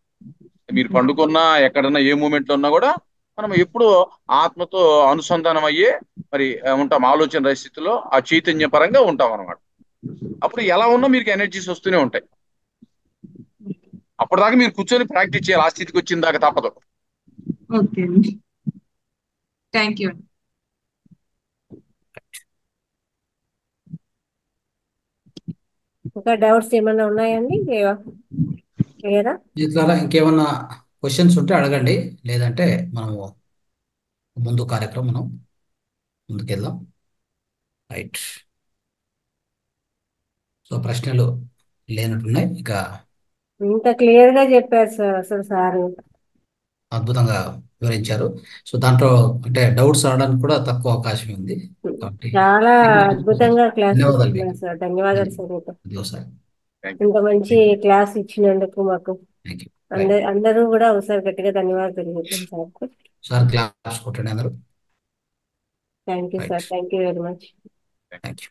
మీరు పండుకున్నా, ఎక్కడన్నా ఏ మూమెంట్ లో ఉన్నా కూడా మనం ఎప్పుడు ఆత్మతో అనుసంధానం అయ్యే మరి ఉంటాం, ఆలోచన స్థితిలో ఆ చైతన్య పరంగా ఉంటాం అనమాట. అప్పుడు ఎలా ఉన్నా మీకు ఎనర్జీస్ వస్తూనే ఉంటాయి. అప్పటిదాకా మీరు కూర్చొని ప్రాక్టీస్ చేయాలి, ఆ స్థితికి వచ్చిన దాకా తప్పదు. Okay, thank you. ఇంకా డౌట్స్ ఏమైనా ఉన్నాయండి? క్లియరా? ఇట్లా ఇంకేమన్నా క్వశ్చన్స్ ఉంటే అడగండి, లేదంటే మనము ముందు కార్యక్రమం మనం ముందుకెళ్దాం. రైట్. సో ప్రశ్నలు లేనట్టున్నాయి. ఇక ఇంత క్లియర్ గా చెప్పారు సార్, అసలు సార్ అద్భుతంగా వివరించారు. సో దాంట్లో అంటే డౌట్స్ రావడానికి కూడా తక్కువ అవకాశం ఉంది కాబట్టి చాలా అద్భుతంగా క్లాస్ ధన్యవాదాలు ఇస్తున్నారు మీకు. సార్. ధన్యవాదాలు సార్ మీకు. అది ఒకసారి ఇంత మంచి క్లాస్ ఇచ్చినందుకు మాకు థ్యాంక్ యూ. అందరూ కూడా ఒకసారి గట్టిగా ధన్యవాదాలు తెలియజేయండి సార్. సార్ క్లాస్ కొట్టండి అందరూ. Thank you sir. Thank you very much. Thank you.